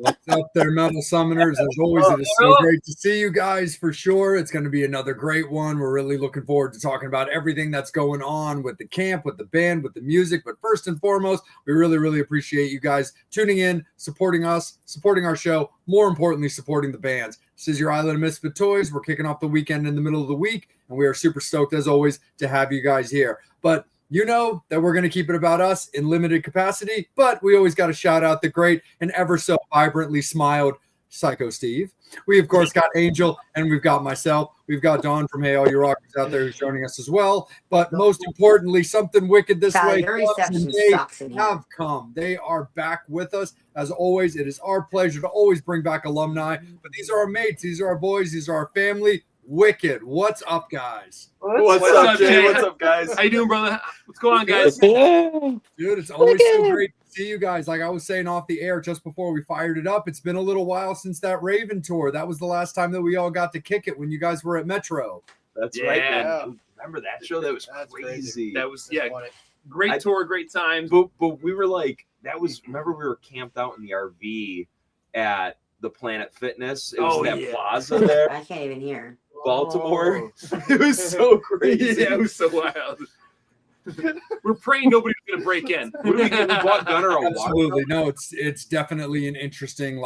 What's up there, Metal Summoners? As always, it is so great to see you guys for sure. It's going to be another great one. We're really looking forward to talking about everything that's going on with the camp, with the band, with the music. But first and foremost, we really, really appreciate you guys tuning in, supporting us, supporting our show, more importantly, supporting the bands. This is your Island of Misfit Toys. We're kicking off the weekend in the middle of the week, and we are super stoked, as always, to have you guys here. But you know that we're going to keep it about us in limited capacity, but we always got to shout out the great and ever so vibrantly smiled Psycho Steve. We, of course, got Angel, and we've got myself. We've got Dawn from Hey All You Rockers out there who's joining us as well. But most importantly, something wicked this way. Your reception sucks in here. Have come. They are back with us. As always, it is our pleasure to always bring back alumni. But these are our mates. These are our boys. These are our family. Wicked. What's up, guys? What's up, Jay? What's up, guys? How you doing, brother? What's going on, guys? Dude, it's always so great to see you guys. Like I was saying off the air just before we fired it up, it's been a little while since that Raven tour. That was the last time that we all got to kick it when you guys were at Metro. That's right, man. Remember that show? That was crazy. That was great tour, great times. But we were like, remember we were camped out in the RV at the Planet Fitness. It was that plaza there. I can't even hear. Baltimore. It was so crazy. Yeah, it was so wild. We're praying nobody's gonna break in. What do we get? We bought Gunner a water. Absolutely. No, it's definitely an interesting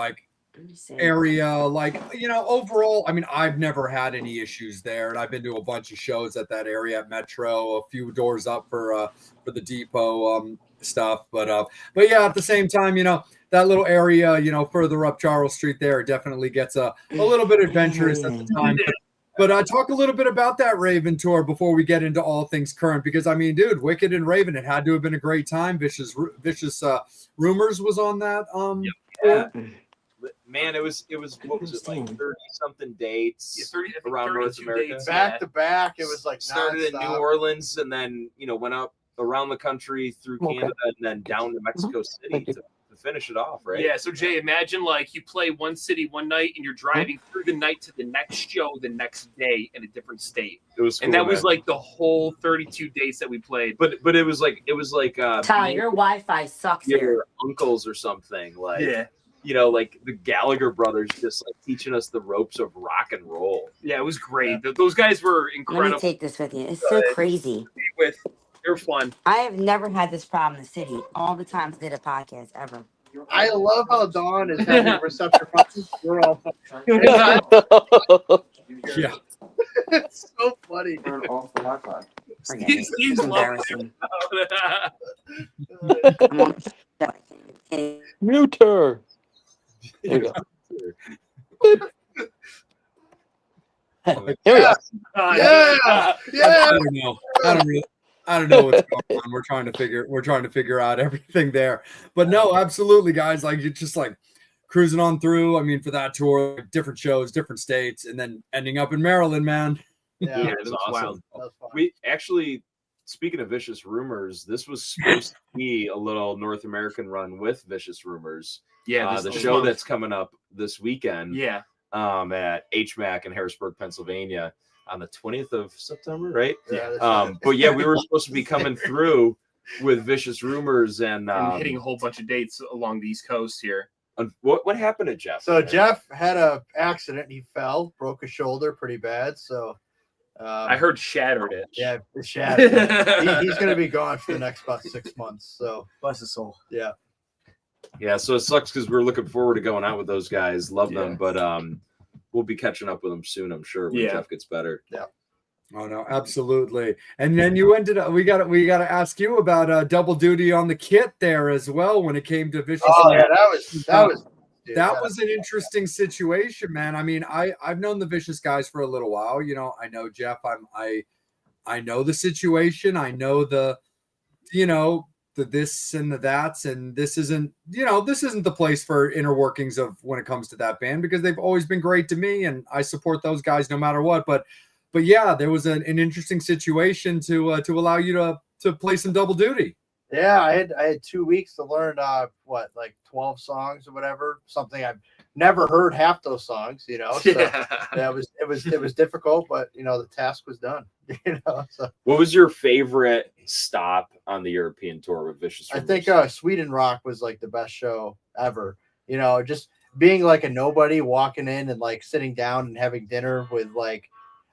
area. Overall, I mean, I've never had any issues there, and I've been to a bunch of shows at that area at Metro, a few doors up for the depot stuff. But yeah, at the same time, that little area, further up Charles Street there, definitely gets a little bit adventurous at the time. But talk a little bit about that Raven tour before we get into all things current, because I mean, dude, Wicked and Raven, it had to have been a great time. Vicious Rumors was on that. Yeah. Man, it was what was it, like 30-something dates around North America, back to back. It was like started nonstop. in New Orleans and then went up around the country through Canada and then down to Mexico City to finish it off, right? Yeah, so Jay, imagine you play one city one night and you're driving through the night to the next show the next day in a different state. It was cool, and that was like the whole 32 days that we played. But it was like Tyler, your Wi-Fi sucks your here. uncles or something, like yeah. The Gallagher brothers just teaching us the ropes of rock and roll. Yeah, it was great. Those guys were incredible. Let me take this with you. It's so crazy. They're fun. I have never had this problem in the city. All the times I did a podcast ever. I love how Dawn is having reception problems. We're all Yeah. It's so funny. Steve's embarrassing. Mute her. There you go. Here we go. Yeah. I don't know what's going on. We're trying to figure out everything there. But no, absolutely, guys. You're just cruising on through. I mean, for that tour, different shows, different states, and then ending up in Maryland, man. Yeah, it was awesome. We actually, speaking of Vicious Rumors, this was supposed to be a little North American run with Vicious Rumors. Yeah, the show that's coming up this weekend. Yeah. At HMAC in Harrisburg, Pennsylvania, on the 20th of September, right? Yeah. But yeah, we were supposed to be coming through with Vicious Rumors and hitting a whole bunch of dates along the East Coast here. What happened to Jeff? So Jeff had a accident. He fell, broke his shoulder pretty bad. So I heard shattered it. Yeah, it shattered. He's going to be gone for the next about 6 months. So bless his soul. Yeah. Yeah. So it sucks because we're looking forward to going out with those guys. Love them, but we'll be catching up with them soon, I'm sure, when Jeff gets better. Yeah. Oh no, absolutely. And then you ended up. We got to ask you about double duty on the kit there as well when it came to Vicious. Oh yeah, that was an interesting situation, man. I mean, I've known the Vicious guys for a little while. I know Jeff. I know the situation. I know the this and the that's, and this isn't the place for inner workings of when it comes to that band, because they've always been great to me and I support those guys no matter what. But but yeah, there was an interesting situation to allow you to play some double duty. Yeah, I had 2 weeks to learn like 12 songs or whatever, something I've never heard half those songs, So yeah, it was difficult, but the task was done. So What was your favorite stop on the European tour with Vicious I Rumors? think Sweden Rock was like the best show ever. Just being like a nobody, walking in and like sitting down and having dinner with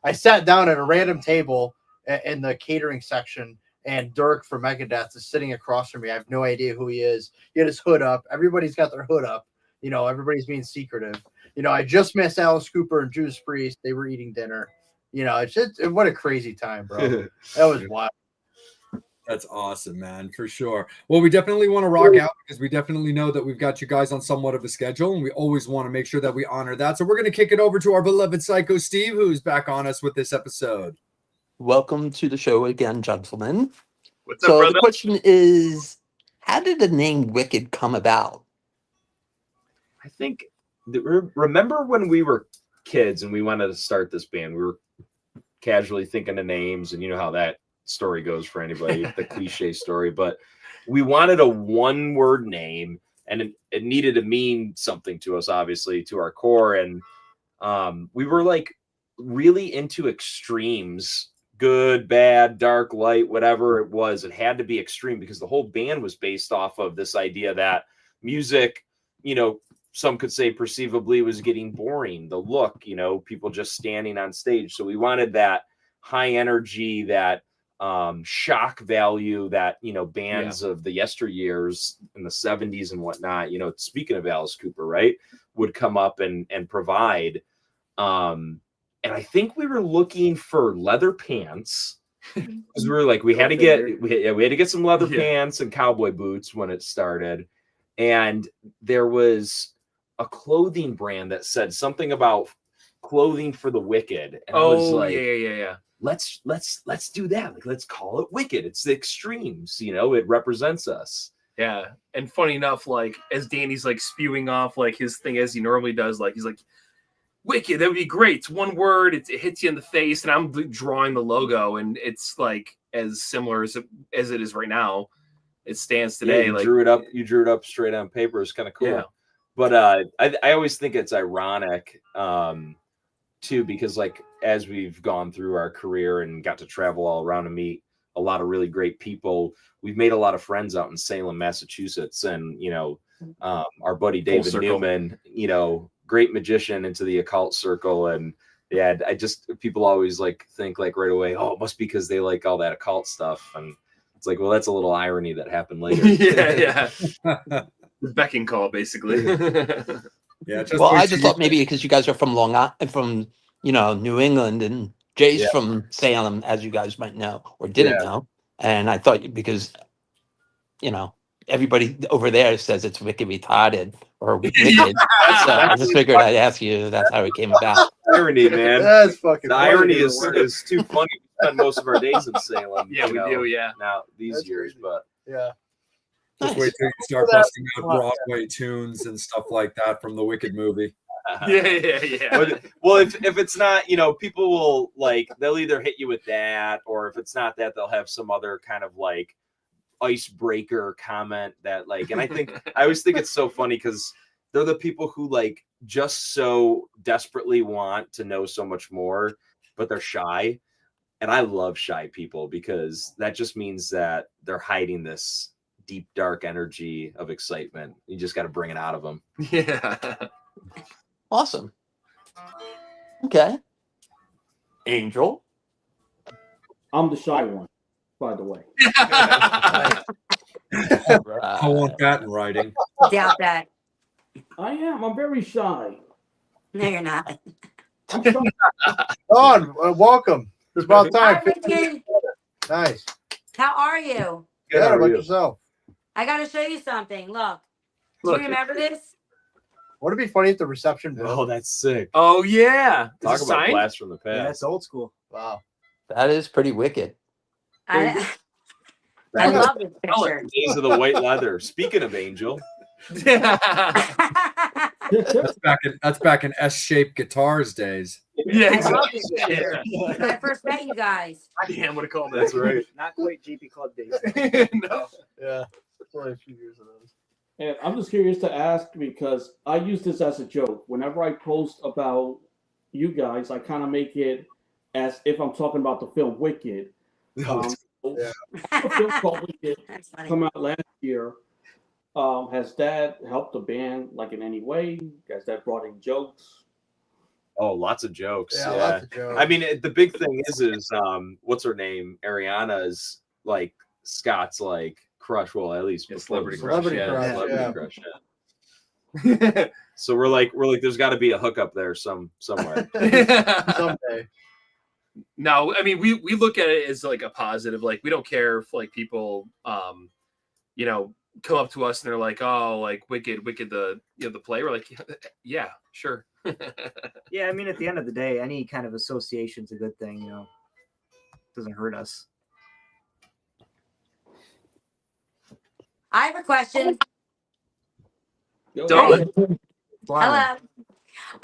I sat down at a random table in the catering section, and Dirk from Megadeth is sitting across from me. I have no idea who he is. He had his hood up. Everybody's got their hood up. Everybody's being secretive. I just missed Alice Cooper and Judas Priest. They were eating dinner. What a crazy time, bro. That was wild. That's awesome, man, for sure. Well, we definitely want to rock out because we definitely know that we've got you guys on somewhat of a schedule, and we always want to make sure that we honor that. So we're going to kick it over to our beloved Psycho Steve, who's back on us with this episode. Welcome to the show again, gentlemen. What's up, So brother? the question is, how did the name Wicked come about? I think remember when we were kids and we wanted to start this band, we were casually thinking of names, and you know how that story goes for anybody, the cliche story, but we wanted a one-word name, and it needed to mean something to us, obviously, to our core. And we were like really into extremes, good, bad, dark, light, whatever it was. It had to be extreme because the whole band was based off of this idea that music, some could say perceivably was getting boring. The look, people just standing on stage. So we wanted that high energy, that shock value that, bands of the yesteryears in the 70s and whatnot, speaking of Alice Cooper, right, would come up and provide. And I think we were looking for leather pants because we were like, we had to get some leather pants and cowboy boots when it started. And there was a clothing brand that said something about clothing for the wicked. And I was like, yeah. Let's do that. Like, let's call it Wicked. It's the extremes, it represents us. Yeah. And funny enough, like as Danny's like spewing off like his thing as he normally does, like he's like, Wicked, that would be great. It's one word, it hits you in the face, and I'm drawing the logo, and it's like as similar as it is right now. It stands today. You drew it up straight on paper. It's kind of cool. Yeah. But I always think it's ironic too, because like as we've gone through our career and got to travel all around and meet a lot of really great people, we've made a lot of friends out in Salem, Massachusetts, and our buddy David Newman, great magician into the occult circle. And yeah, people always like think like right away, oh, it must be because they like all that occult stuff. And it's like, well, that's a little irony that happened later. yeah. The becking call, basically. Yeah. I just thought maybe because you guys are from New England, and Jay's from Salem, as you guys might know or didn't know. And I thought because, everybody over there says it's wicked retarded or wicked. So I just figured I'd ask you. That's how it came about. Irony, man. That's fucking. The irony is too funny. We spend most of our days in Salem. Yeah, we do. Yeah. Now these That's years, crazy. but Yeah. Just wait till you start busting out Broadway tunes and stuff like that from the Wicked movie. Yeah. Well, if it's not, people will they'll either hit you with that, or if it's not that, they'll have some other kind of like icebreaker comment that and I always think it's so funny because they're the people who just so desperately want to know so much more, but they're shy. And I love shy people because that just means that they're hiding this deep, dark energy of excitement. You just got to bring it out of them. Yeah. Awesome. Okay. Angel. I'm the shy one, by the way. I want that in writing. Doubt that. I am. I'm very shy. No, you're not. I'm shy. Don, welcome. It's about time. Hi, Ricky. Nice. How are you? Good. How How are about you? yourself? I got to show you something. Look. Do Look. you remember this? Would it be funny if the reception Oh, broke? that's sick. Oh yeah. Talk Is it about signed? blast from the Yeah, past. it's old school. Wow. That is pretty wicked. I love this picture. Days of the white leather. Speaking of Angel, That's back in S-shaped guitars days. Yeah, I love exactly. this picture. When I first met you guys. Damn, what a call That's right. Not quite GP Club days. No. Yeah, it's only a few years of those. And I'm just curious to ask because I use this as a joke. Whenever I post about you guys, I kind of make it as if I'm talking about the film Wicked. No, Yeah. A film called Wicked That's funny. come out last year. Has that helped the band like in any way? Has that brought in jokes? oh, lots of jokes. Yeah, Yeah. lots of jokes. I mean, the big thing is what's her name? Ariana is like Scott's like crush. Well, at least Yeah, before celebrity the crush, celebrity yeah. crush. Yeah. So we're like, there's got to be a hookup there somewhere. Someday. No, I mean we look at it as like a positive. Like we don't care if like people you know come up to us and they're like, oh, like Wicked the the play. We're like, yeah, sure. Yeah, I mean, at the end of the day, any kind of association's a good thing. You know, doesn't hurt us. I have a question. Don't. Hello.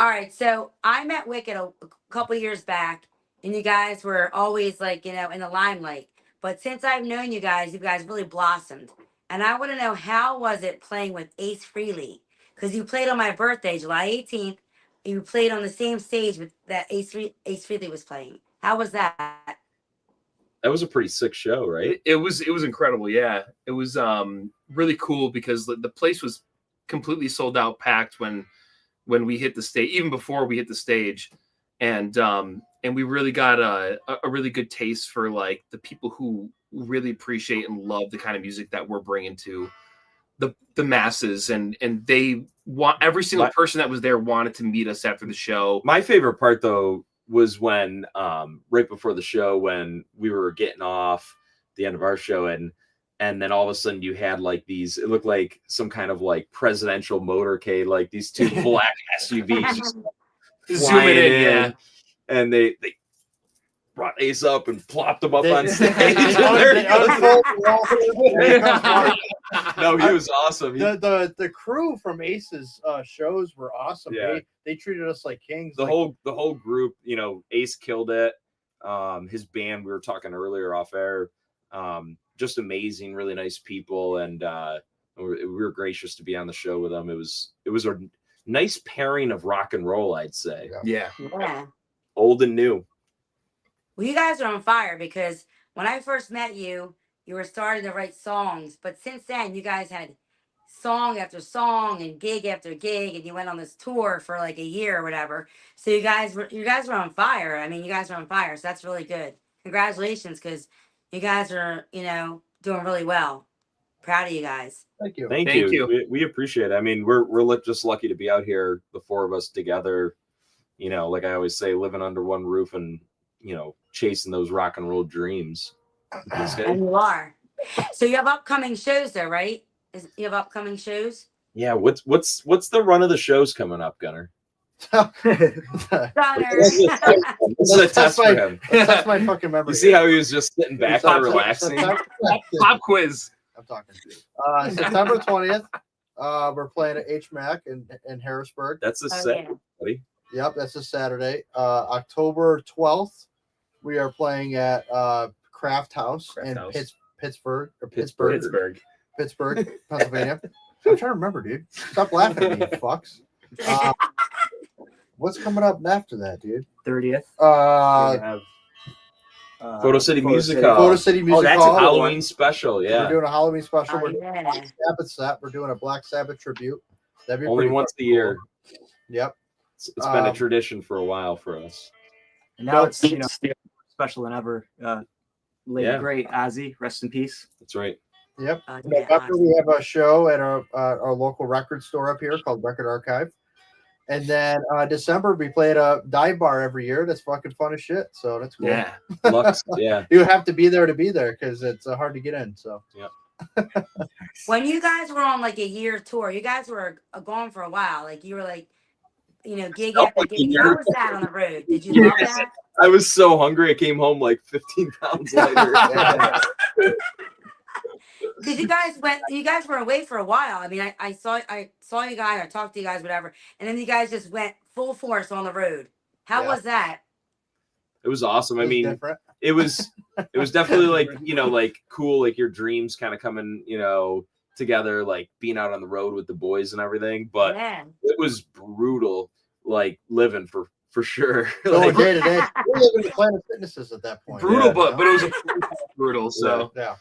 All right. So I met Wicked a couple years back, and you guys were always like, in the limelight. But since I've known you guys really blossomed. And I want to know, how was it playing with Ace Frehley? Because you played on my birthday, July 18th. You played on the same stage with that Ace Frehley was playing. How was that? That was a pretty sick show, right? It was incredible. Yeah, it was really cool because the place was completely sold out, packed when we hit the stage, even before we hit the stage, and we really got a really good taste for like the people who really appreciate and love the kind of music that we're bringing to the masses, and they want every single person that was there wanted to meet us after the show. My favorite part though was when right before the show, when we were getting off the end of our show, and then all of a sudden you had like these, it looked like some kind of like presidential motorcade, like these two black SUVs just Zooming in, yeah. and they brought Ace up and plopped him up on stage. No, he was awesome. The crew from Ace's shows were awesome. Yeah. They treated us like kings. The whole group, Ace killed it. His band, we were talking earlier off air, just amazing, really nice people, and we were gracious to be on the show with them. It was a nice pairing of rock and roll, I'd say. Yeah. Yeah. Old and new. Well, you guys are on fire because when I first met you, you were starting to write songs. But since then, you guys had song after song and gig after gig, and you went on this tour for like a year or whatever. So you guys were on fire. I mean, you guys are on fire. So that's really good. Congratulations, because you guys are doing really well. Proud of you guys. Thank you. Thank Thank you. We appreciate it. I mean, we're just lucky to be out here, the four of us together. Like I always say, living under one roof and chasing those rock and roll dreams. And you are. So you have upcoming shows though, right? You have upcoming shows? Yeah. What's the run of the shows coming up, Gunner? Gunner. This is a test for him. That's my fucking memory. You see how he was just sitting back and relaxing? Pop quiz. I'm talking to you. September 20th, we're playing at HMAC in Harrisburg. That's a Oh, set, yeah. buddy. Yep, that's a Saturday. October 12th, we are playing at Craft House Craft in House. Pittsburgh, Pittsburgh. Pennsylvania. I'm trying to remember, dude. Stop laughing at me, you fucks. What's coming up after that, dude? 30th. Uh, We have, Photo City Music Hall. Photo City Music that's a Hall. Halloween special, We're yeah. doing a Halloween special. Oh, We're doing yeah. a Black Sabbath set. We're doing a Black Sabbath tribute. That'd be Only pretty once a fucking year. cool. Yep. It's been a tradition for a while for us. and now it's special than ever. Late Yeah. great Ozzy, rest in peace. That's right. Yep. Oh, In yeah, November, awesome. we have a show at our local record store up here called Record Archive. And then December, we play at a dive bar every year. That's fucking fun as shit. So that's cool. Yeah. Lux, yeah. You have to be there to be there because it's hard to get in. So When you guys were on like a year tour, you guys were gone for a while. Like you were like, gig after gig. How was that on the road? Did you love that? I was so hungry. I came home like 15 pounds later. Because you guys were away for a while. I mean, I saw you guys, I talked to you guys, whatever, and then you guys just went full force on the road. How Yeah. was that? It was awesome. I It's mean, different. it was definitely like, you know, like cool, like your dreams kind of coming, you know, together, like being out on the road with the boys and everything. But Yeah. it was brutal, like living for sure. Going Like, day to day. We're living the Planet Fitnesses at that point. Brutal, Yeah. but it was a brutal. So Yeah.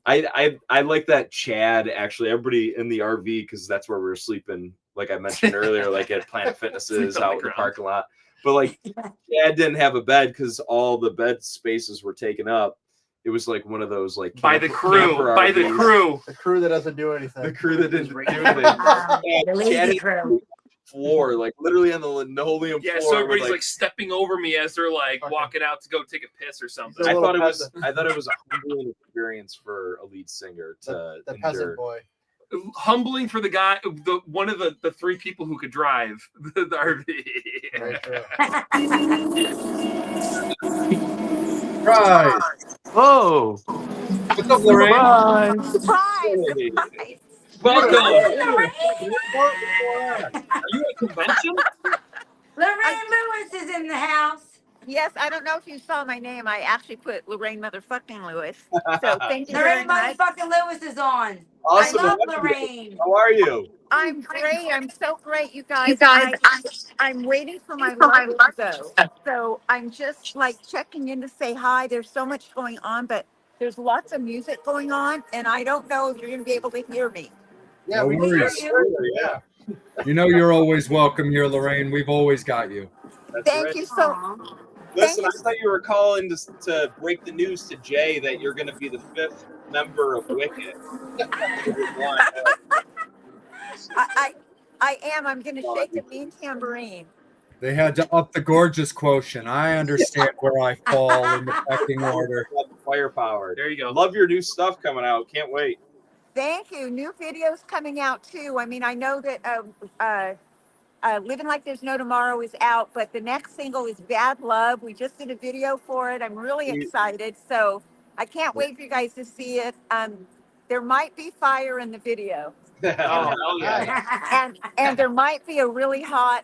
I like that Chad, actually, everybody in the RV, because that's where we were sleeping, like I mentioned earlier, like at Planet Fitnesses Sleep on the out in the ground. parking lot. But like Chad didn't have a bed because all the bed spaces were taken up. It was like one of those like by the camper crew, RVs. The crew that doesn't do anything. The crew that didn't do anything. The Chad lazy had crew. floor, like literally on the linoleum yeah. floor. So with, everybody's like stepping over me as they're like Fucking- walking out to go take a piss or something. The I little thought it was peasant. a humbling experience for a lead singer to The endure. peasant boy. Humbling for the guy, one of the three people who could drive the RV. Right, true. Right. Whoa! What's up, Lorraine? Bye. Surprise! Hey. Surprise! Welcome. Lorraine Are you at a convention? Lewis is in the house. Yes, I don't know if you saw my name. I actually put Lorraine motherfucking Lewis. So thank you very Lorraine much. motherfucking Lewis is on. Awesome. I love to have you. Lorraine. How are you? I'm great. I'm so great, you guys. I'm waiting for my live though. So I'm just like checking in to say hi. There's so much going on, but there's lots of music going on, and I don't know if you're going to be able to hear me. Yeah, No we worries. Yeah. You know you're always welcome here, Lorraine. We've always got you. That's Thank right. you so. Aw. Listen, I Thank you. thought you were calling to break the news to Jay that you're going to be the 5th member of Wicked. I am. I'm going to shake the mean tambourine. They had to up the gorgeous quotient. I understand where I fall in the pecking order. Firepower. There you go. Love your new stuff coming out. Can't wait. Thank you. New videos coming out too. I mean, I know that Living Like There's No Tomorrow is out, but the next single is Bad Love. We just did a video for it. I'm really excited. So I can't wait for you guys to see it. There might be fire in the video. Oh, hell yeah. And there might be a really hot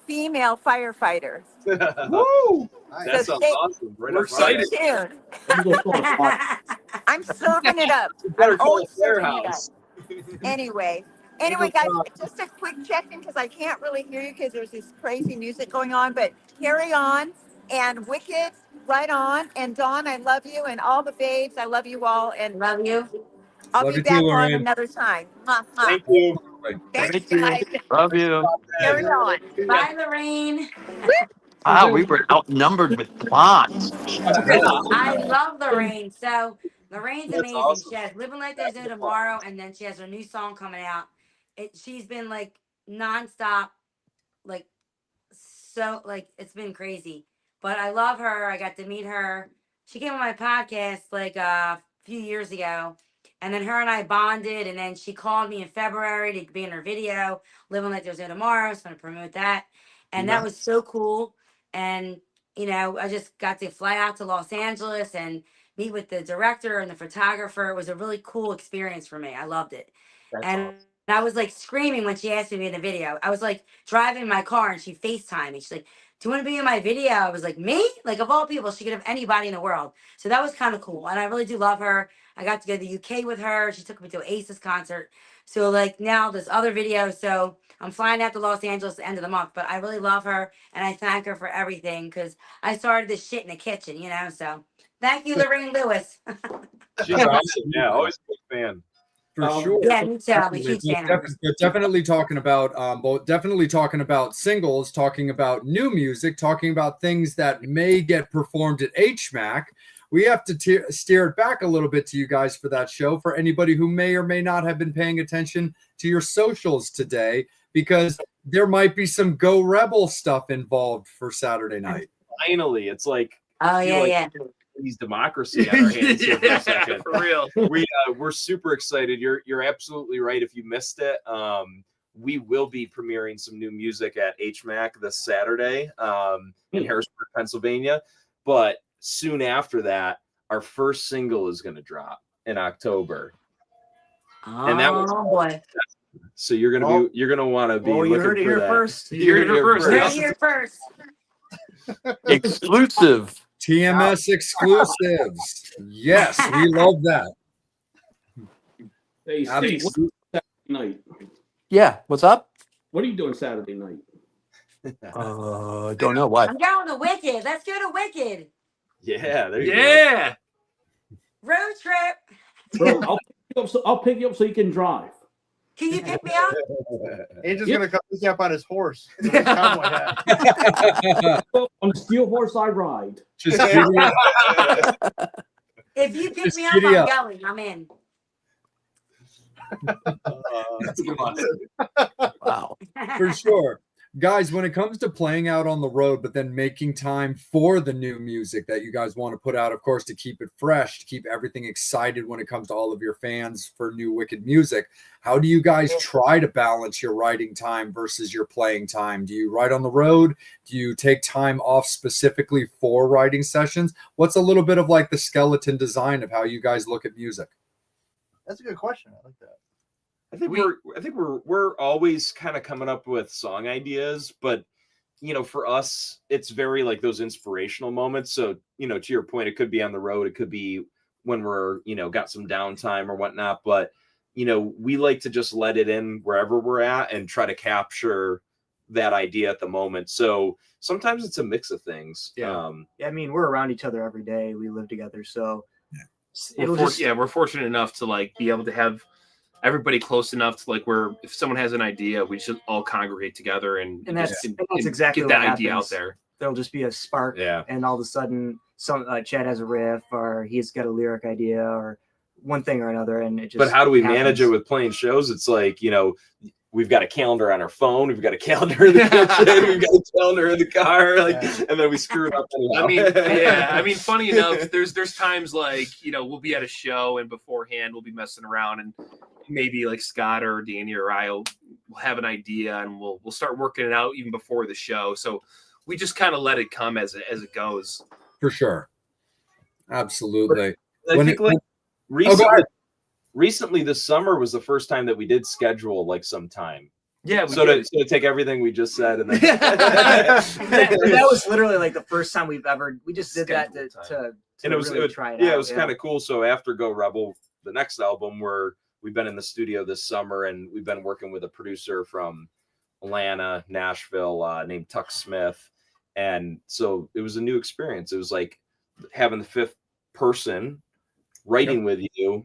female firefighter. Woo! That So sounds awesome. Right We're up my alley. excited. Stay tuned. I'm just going to I'm serving it up. You better I'm call always the fire serving it up. house. Anyway, guys, just a quick check-in because I can't really hear you because there's this crazy music going on. But carry on, and Wicked, right on. And Dawn, I love you, and all the babes, I love you all. And Love you. I'll Love be you too, back on Lorraine. another time. Mwah, mwah. Thank you. Thanks, Thank you. guys. Love you. Carry on. Bye, Lorraine. Wow, we were outnumbered with plots. I love Lorraine. So Lorraine's That's amazing. awesome. She has Living Like There's No Tomorrow, and then she has her new song coming out. She's been like nonstop, like so like it's been crazy. But I love her. I got to meet her. She came on my podcast like a few years ago. And then her and I bonded, and then she called me in February to be in her video, Living Like There's No Tomorrow. So I'm gonna promote that. And that was so cool. And you know, I just got to fly out to Los Angeles and meet with the director and the photographer. It was a really cool experience for me. I loved it. That's And awesome. I was like screaming when she asked me to be in the video. I was like driving my car and she FaceTimed me. She's like, "Do you want to be in my video?" I was like, "Me?" Like, of all people, she could have anybody in the world. So that was kind of cool. And I really do love her. I got to go to the UK with her. She took me to an Aces concert. So like now this other video. So I'm flying out to Los Angeles at the end of the month. But I really love her and I thank her for everything because I started this shit in the kitchen, you know. So thank you, Lorraine Lewis. She's awesome. Yeah, always a big fan. For sure. Yeah, me too. I'm a huge fan of hers. We're definitely talking about definitely talking about singles, talking about new music, talking about things that may get performed at HMAC. We have to steer it back a little bit to you guys for that show, for anybody who may or may not have been paying attention to your socials today, because there might be some Go Rebel stuff involved for Saturday night. Finally, it's like Oh I feel yeah, like yeah. these democracy on our hands here for a second. For real. We're super excited. You're absolutely right. If you missed it, we will be premiering some new music at HMAC this Saturday in Harrisburg, Pennsylvania. But soon after that, our first single is going to drop in October. And that was Oh boy. So you're gonna want to be. Oh, you looking heard it for here that. first. You heard it here first. Right here first. Exclusive. TMS exclusives. Yes, we love that. Hey, Steve, Absolutely. what are you doing Saturday night? Yeah. What's up? What are you doing Saturday night? Don't know what. I'm going to Wicked. Let's go to Wicked. Yeah, there you go. Yeah. Road trip. Bro, I'll pick you up so you can drive. Can you pick me up? Angel's Yeah. gonna come pick you up on his horse. with his cowboy hat. On the steel horse I ride. Just giddy up. If you pick Just me up, giddy I'm up. going. I'm in. That's a good one. Wow. For sure. Guys, when it comes to playing out on the road, but then making time for the new music that you guys want to put out, of course, to keep it fresh, to keep everything excited when it comes to all of your fans for new Wicked music, how do you guys try to balance your writing time versus your playing time? Do you write on the road? Do you take time off specifically for writing sessions? What's a little bit of like the skeleton design of how you guys look at music? That's a good question. I like that. I think we're always kind of coming up with song ideas, but for us, it's very like those inspirational moments. So, to your point, it could be on the road, it could be when we're, got some downtime or whatnot, but we like to just let it in wherever we're at and try to capture that idea at the moment. So sometimes it's a mix of things. Yeah. Yeah, I mean, we're around each other every day. We live together, so it'll just We're fortunate enough to like be able to have everybody close enough to like where if someone has an idea, we should all congregate together and that's exactly get that what idea out happens. there. There'll just be a spark, and all of a sudden, some Chad has a riff, or he's got a lyric idea, or one thing or another, and it just. But how do we happens. manage it with playing shows? It's like, we've got a calendar on our phone, we've got a calendar in the kitchen, we've got a calendar in the car, and then we screw it up anyhow. I mean, funny enough, there's times like, we'll be at a show and beforehand we'll be messing around and maybe like Scott or Danny or I will have an idea and we'll start working it out even before the show. So we just kind of let it come as it goes. For sure. Absolutely. I think recently this summer was the first time that we did schedule like some time. Yeah. To take everything we just said and then that was literally like the first time we just did that to and it was really try it out. out. It was kind of cool. So after Go Rebel, the next album, we've been in the studio this summer and we've been working with a producer from Atlanta, Nashville, named Tuck Smith. And so it was a new experience. It was like having the fifth person writing with you,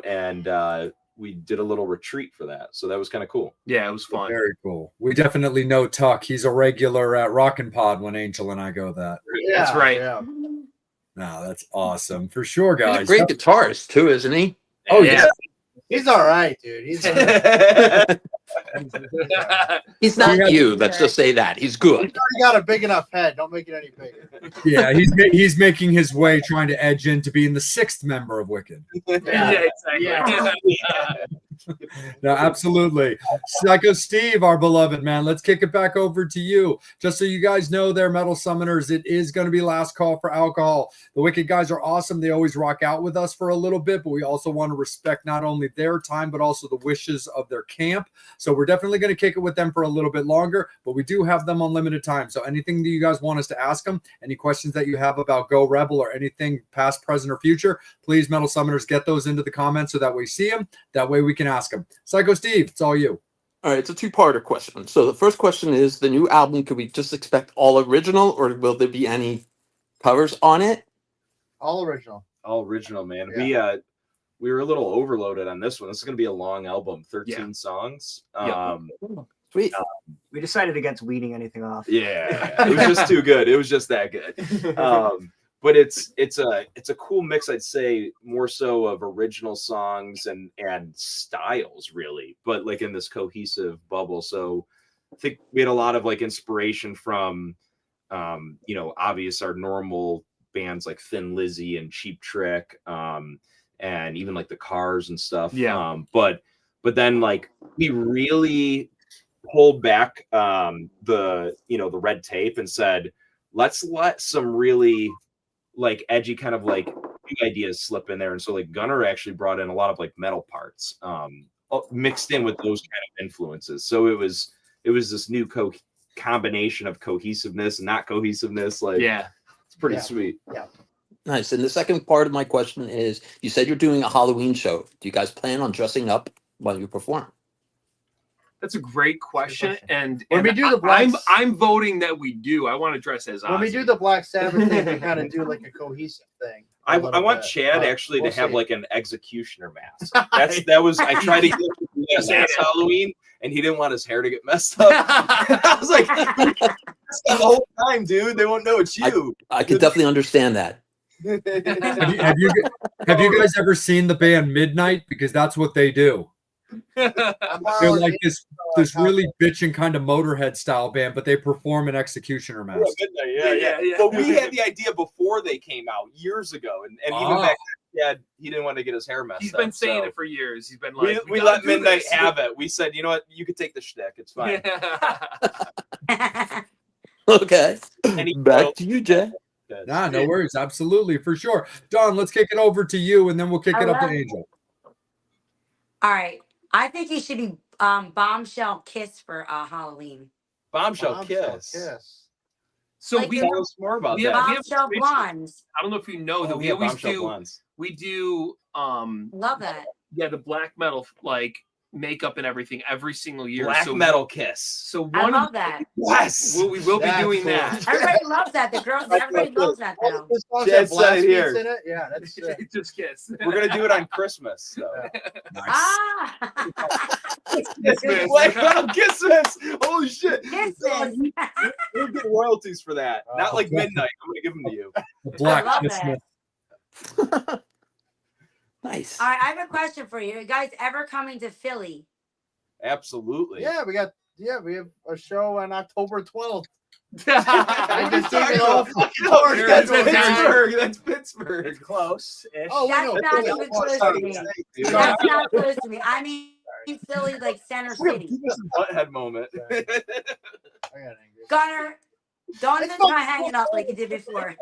and we did a little retreat for that. So that was kind of cool. Yeah, it was fun. Very cool. We definitely know Tuck. He's a regular at Rockin' Pod when Angel and I go that. Yeah, That's right. Yeah. No, that's awesome. For sure, He's guys. a great guitarist too, isn't he? Oh, yeah. He's all right, dude. He's all right. He's not you. Let's just say that. He's good. He's already got a big enough head. Don't make it any bigger. Yeah, he's making his way, trying to edge into being the sixth member of Wicked. Yeah, exactly. No, absolutely. Psycho Steve, our beloved man, let's kick it back over to you. Just so you guys know, there, Metal Summoners, it is going to be last call for alcohol. The Wicked guys are awesome. They always rock out with us for a little bit, but we also want to respect not only their time, but also the wishes of their camp. So we're definitely going to kick it with them for a little bit longer, but we do have them on limited time. So anything that you guys want us to ask them, any questions that you have about Go Rebel or anything past, present, or future, please, Metal Summoners, get those into the comments so that we see them. That way we can ask them. Psycho Steve, it's all you. All right, it's a two-parter question. So the first question is, the new album, could we just expect all original, or will there be any covers on it? All original. All original, man. Yeah. We were a little overloaded on this one. This is going to be a long album, 13 songs. Sweet. We decided against weeding anything off. Yeah, it was just too good. It was just that good. But it's a cool mix, I'd say, more so of original songs and styles, really, but like in this cohesive bubble. So I think we had a lot of like inspiration from obvious our normal bands like Thin Lizzy and Cheap Trick, and even like the Cars and stuff. Yeah. But then like we really pulled back the red tape and said, let's let some really like edgy kind of like new ideas slip in there. And so like Gunnar actually brought in a lot of like metal parts mixed in with those kind of influences. So it was this new combination of cohesiveness and not cohesiveness. Like, Yeah. it's pretty Yeah. sweet. Nice. And the second part of my question is, you said you're doing a Halloween show. Do you guys plan on dressing up while you perform? That's a great question. And When we do the I'm voting that we do. I want to dress as Ozzy. When we do the Black Sabbath thing, we kind of do like a cohesive thing. I a little want bit, Chad but actually we'll to have see. like an execution mask. I tried to get him to do that last Halloween, and he didn't want his hair to get messed up. I was like, the whole time, dude. They won't know it's you. I could definitely understand that. Have you guys ever seen the band Midnight? Because that's what they do. They're like this really bitchin' kind of Motorhead style band, but they perform an executioner mask. Yeah. But we had the idea before they came out years ago, and even back then, he didn't want to get his hair messed up. He's been saying it for years. He's been like, we let Midnight have it. We said, you know what, you could take the shtick. It's fine. Okay. And Back to you, Jay. Nah, no worries. Absolutely, for sure. Don, let's kick it over to you, and then we'll kick it up to Angel. All right. I think you should be Bombshell Kiss for Halloween. Bombshell Kiss. So Like we the- Tell us more about we that. have- Bombshell Blondes. I don't know if you know that Oh, we yeah, always Bombshell do. Blondes. We do Love that. the black metal like makeup and everything every single year. Black so Metal Kiss. So I one love that. Yes. we will be That's doing cool. that. Everybody loves that. The girls, everybody loves that though. This song Chad has blast said it here. beats in it. Yeah, that's Just kiss. We're gonna do it on Christmas. So. Ah, Black Metal Kisses. Holy shit. kisses. We'll get royalties for that. Not like Midnight. I'm gonna give them to you. The Black love Christmas. that. Nice. All right, I have a question for you. You guys ever coming to Philly? Absolutely. Yeah, we have a show on October 12th. I just took it off. That's Pittsburgh. That's Pittsburgh. It's close-ish. Oh, That's we know. not even close to me. Dude. That's not close to me. I mean Philly, like Center City. Give us a butthead moment. I got angry. Gunner, don't even try hanging up like you did before.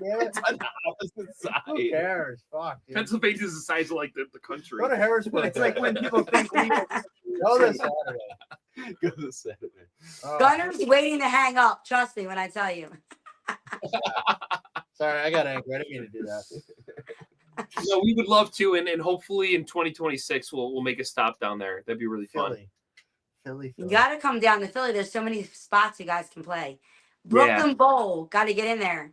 Damn it. It's on the opposite Who side. cares? Fuck, dude. Pennsylvania is the size of like the country. Go to Harrisburg. It's like when people think we Go this Saturday. Go this Saturday. Oh, Gunner's waiting to hang up. Trust me when I tell you. sorry, I got angry. I didn't mean to do that. No, we would love to, and hopefully in 2026 we'll make a stop down there. That'd be really fun. Philly. You got to come down to Philly. There's so many spots you guys can play. Brooklyn Bowl, got to get in there.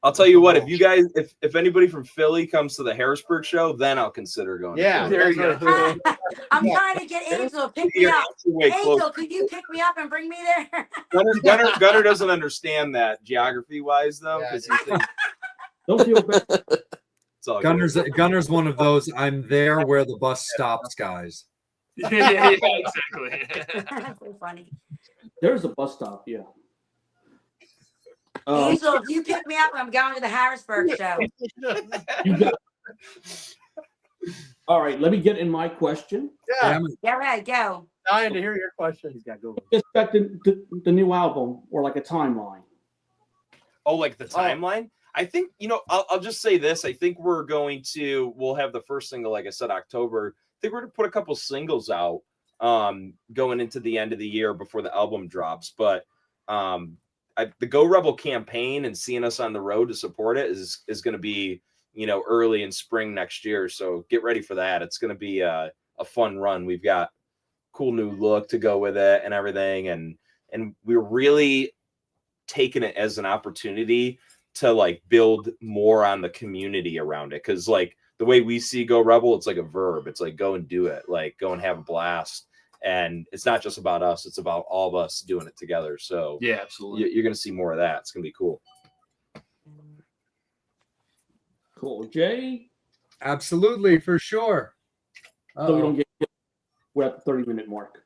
I'll tell you what, if you guys, if anybody from Philly comes to the Harrisburg show, then I'll consider going. Yeah, to Philly. There you go. I'm trying to get Angel to pick me You're up. actually way Angel, closer. could you pick me up and bring me there? Gunner doesn't understand that geography wise though, Yeah, because he thinks Don't feel bad. it's all good. Gunner's one of those. I'm there where the bus stops, guys. Yeah, exactly. That's so funny. There's a bus stop, yeah. Angel, if you pick me up, I'm going to the Harrisburg show. You got- All right, let me get in my question. Yeah, Get ready, go. dying to hear your question. He's got to go. Expect the new album or like a timeline. Oh, like the timeline? I think, I'll just say this. I think we'll have the first single, like I said, October. I think we're going to put a couple singles out going into the end of the year before the album drops. But the Go Rebel campaign and seeing us on the road to support it is going to be, early in spring next year. So get ready for that. It's going to be a fun run. We've got cool new look to go with it and everything. And we're really taking it as an opportunity to like build more on the community around it. Cause like the way we see Go Rebel, it's like a verb. It's like, go and do it. Like go and have a blast. And it's not just about us. It's about all of us doing it together. So Yeah, absolutely. you're going to see more of that. It's going to be cool. Cool. Jay? Absolutely, for sure. So we don't get we're at the 30-minute mark.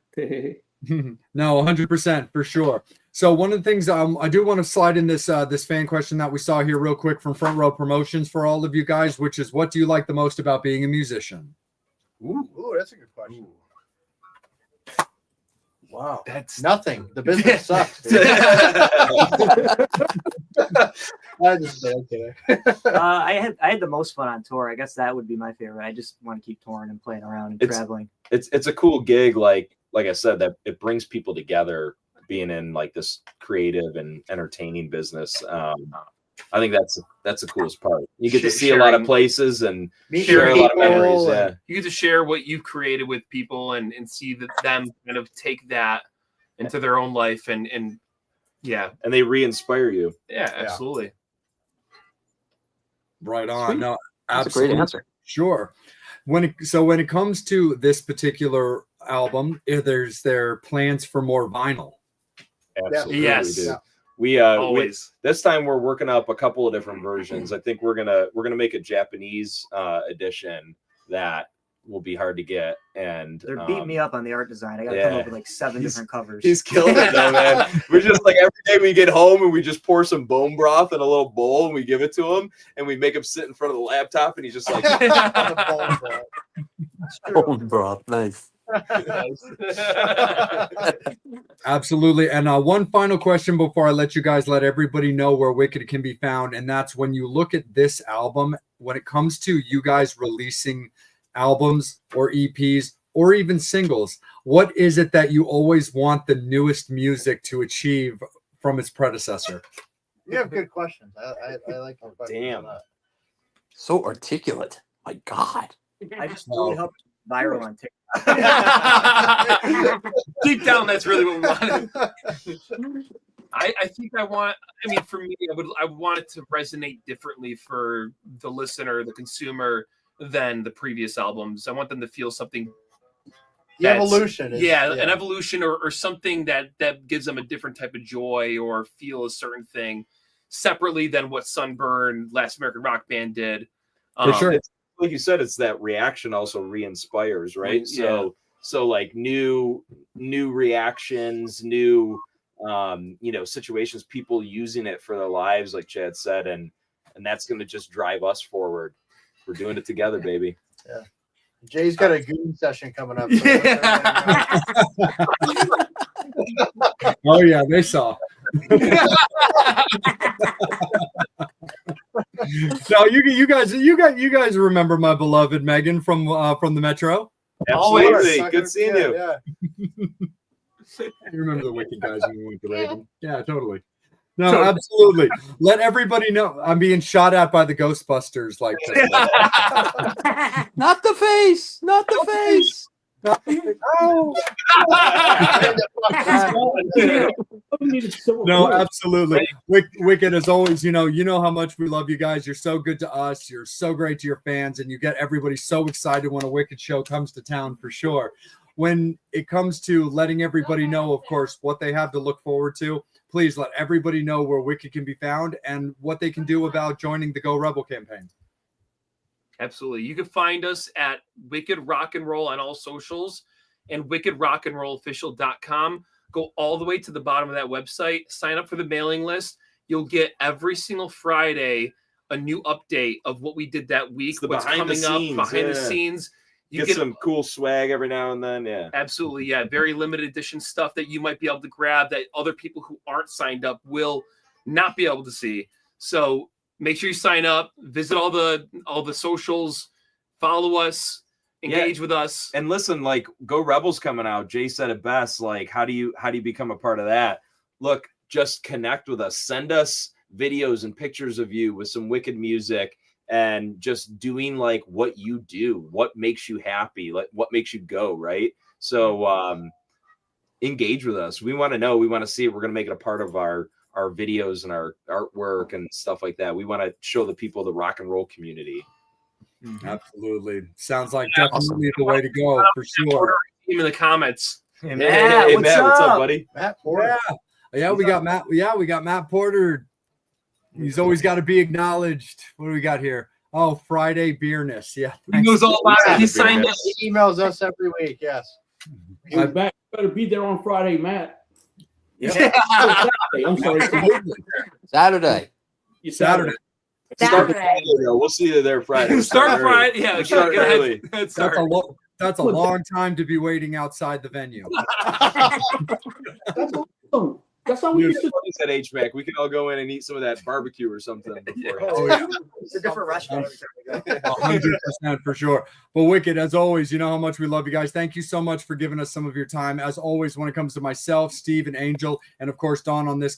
No, 100% for sure. So one of the things I do want to slide in this fan question that we saw here real quick from Front Row Promotions for all of you guys, which is, what do you like the most about being a musician? Ooh, that's a good question. Wow, That's nothing. The business sucks. Dude. I just okay. I had the most fun on tour. I guess that would be my favorite. I just want to keep touring and playing around and traveling. It's a cool gig. Like I said, that it brings people together being in like this creative and entertaining business. I think that's the coolest part. You get to see a lot of places and share a lot of memories. Yeah, you get to share what you've created with people and see that them kind of take that into their own life and yeah, and they re-inspire you. Yeah, absolutely. Right on. Sweet. No, That's absolutely. a great answer. Sure. When it comes to this particular album, there's there plans for more vinyl. Absolutely, Yes. dude. Yeah. We Always. this time we're working up a couple of different versions. I think we're gonna make a Japanese edition that will be hard to get, and They're beating me up on the art design. I got to come up with like 7 different covers. He's killing it though, man. We're just like every day we get home and we just pour some bone broth in a little bowl and we give it to him and we make him sit in front of the laptop and he's just like Bone broth, nice. Absolutely. And one final question before I let you guys let everybody know where Wicked can be found. And that's when you look at this album, when it comes to you guys releasing albums or EPs or even singles, what is it that you always want the newest music to achieve from its predecessor? You have good questions. I like your questions. Damn. So articulate. My God. I just really hope it's viral on TikTok. Deep down, that's really what we wanted. I think for me, I want it to resonate differently for the listener, the consumer, than the previous albums. I want them to feel something. The evolution. An evolution or something that gives them a different type of joy or feel a certain thing separately than what Sunburn, Last American Rock Band did. For sure. Like you said, it's that reaction also re-inspires, right? Yeah. So like new reactions, new situations, people using it for their lives, like Chad said, and that's going to just drive us forward. We're doing it together, baby. Yeah. Jay's got a goon session coming up. Oh yeah, they saw. No, you guys remember my beloved Megan from the Metro? Absolutely. Good seeing you. Yeah. You remember the Wicked guys when we went to Raven? Yeah, totally. No, absolutely. Let everybody know I'm being shot at by the Ghostbusters. Like, Not the face. Not the face. No, absolutely. Wicked, as always, you know how much we love you guys. You're so good to us. You're so great to your fans, and you get everybody so excited when a Wicked show comes to town for sure. When it comes to letting everybody know, of course, what they have to look forward to, please let everybody know where Wicked can be found and what they can do about joining the Go Rebel campaign. Absolutely. You can find us at Wicked Rock and Roll on all socials and wickedrockandrollofficial.com. Go all the way to the bottom of that website. Sign up for the mailing list. You'll get every single Friday a new update of what we did that week, what's coming up behind the scenes. You get some cool swag every now and then. Yeah, absolutely. Yeah. Very limited edition stuff that you might be able to grab that other people who aren't signed up will not be able to see. So make sure you sign up, visit all the socials, follow us, engage with us. And listen, like Go Rebels coming out. Jay said it best. Like, how do you become a part of that? Look, just connect with us. Send us videos and pictures of you with some Wicked music and just doing like what you do, what makes you happy, like what makes you go, right? So engage with us. We want to know, we want to see it. We're going to make it a part of our videos and our artwork and stuff like that. We want to show the people the rock and roll community. Absolutely. Sounds like definitely the way to go for sure. In the comments. Hey, Matt, what's up, buddy? Matt Porter. Yeah, we got Matt. Yeah, we got Matt Porter. He's always got to be acknowledged. What do we got here? Oh, Friday Beerness. Yeah. He knows all about it. He signed up. He emails us every week. Yes. You better be there on Friday, Matt. Yeah. I'm sorry. Saturday. Saturday. We'll see you there Friday. Start Friday. Yeah, start early. That's a long time to be waiting outside the venue. That's awesome. That's how we used to. Funny said HMAC. We can all go in and eat some of that barbecue or something. Before. Oh, yeah. It's a different restaurant. 100% for sure. But Wicked, as always, you know how much we love you guys. Thank you so much for giving us some of your time. As always, when it comes to myself, Steve, and Angel, and of course Don on this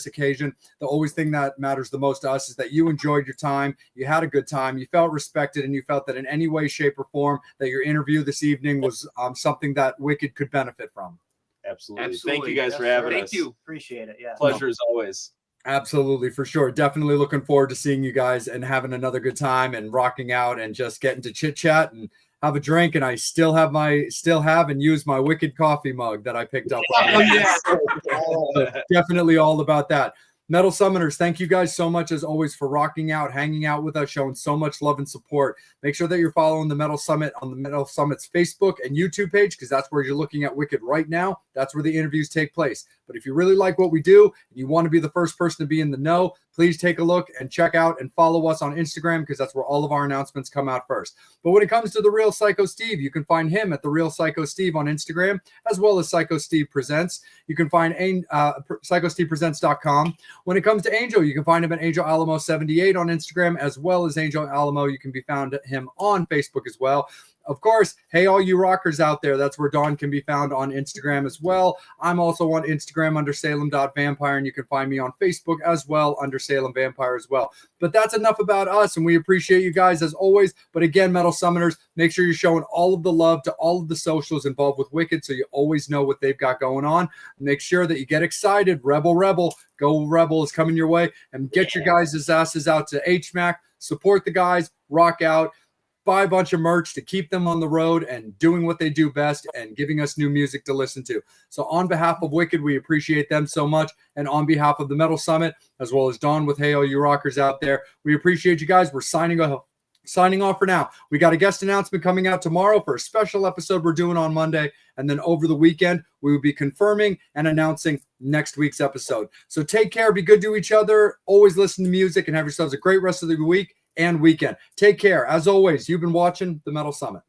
occasion, the always thing that matters the most to us is that you enjoyed your time, you had a good time, you felt respected, and you felt that in any way, shape, or form that your interview this evening was something that Wicked could benefit from. Absolutely. Thank you guys for having us. Thank you. Appreciate it. Yeah. Pleasure as always. Absolutely, for sure. Definitely looking forward to seeing you guys and having another good time and rocking out and just getting to chit chat and have a drink. And I still have and use my Wicked coffee mug that I picked up. So definitely all about that. Metal Summoners, thank you guys so much as always for rocking out, hanging out with us, showing so much love and support. Make sure that you're following the Metal Summit on the Metal Summit's Facebook and YouTube page, because that's where you're looking at Wicked right now. That's where the interviews take place. But if you really like what we do and you want to be the first person to be in the know, please take a look and check out and follow us on Instagram, because that's where all of our announcements come out first. But when it comes to The Real Psycho Steve, you can find him at The Real Psycho Steve on Instagram, as well as Psycho Steve Presents. You can find PsychoStevePresents.com. When it comes to Angel, you can find him at Angel Alamo 78 on Instagram, as well as Angel Alamo. You can be found him on Facebook as well. Of course, hey, all you rockers out there, that's where Dawn can be found on Instagram as well. I'm also on Instagram under Salem.vampire, and you can find me on Facebook as well under Salem Vampire as well. But that's enough about us, and we appreciate you guys as always. But again, Metal Summoners, make sure you're showing all of the love to all of the socials involved with Wicked, so you always know what they've got going on. Make sure that you get excited. Rebel, Go Rebel is coming your way, and get your guys' asses out to HMAC. Support the guys, rock out. Buy a bunch of merch to keep them on the road and doing what they do best and giving us new music to listen to. So on behalf of Wicked, we appreciate them so much. And on behalf of the Metal Summit, as well as Dawn with Hey, all you rockers out there, we appreciate you guys. We're signing off for now. We got a guest announcement coming out tomorrow for a special episode we're doing on Monday. And then over the weekend, we will be confirming and announcing next week's episode. So take care. Be good to each other. Always listen to music and have yourselves a great rest of the week and weekend. Take care. As always, you've been watching the Metal Summit.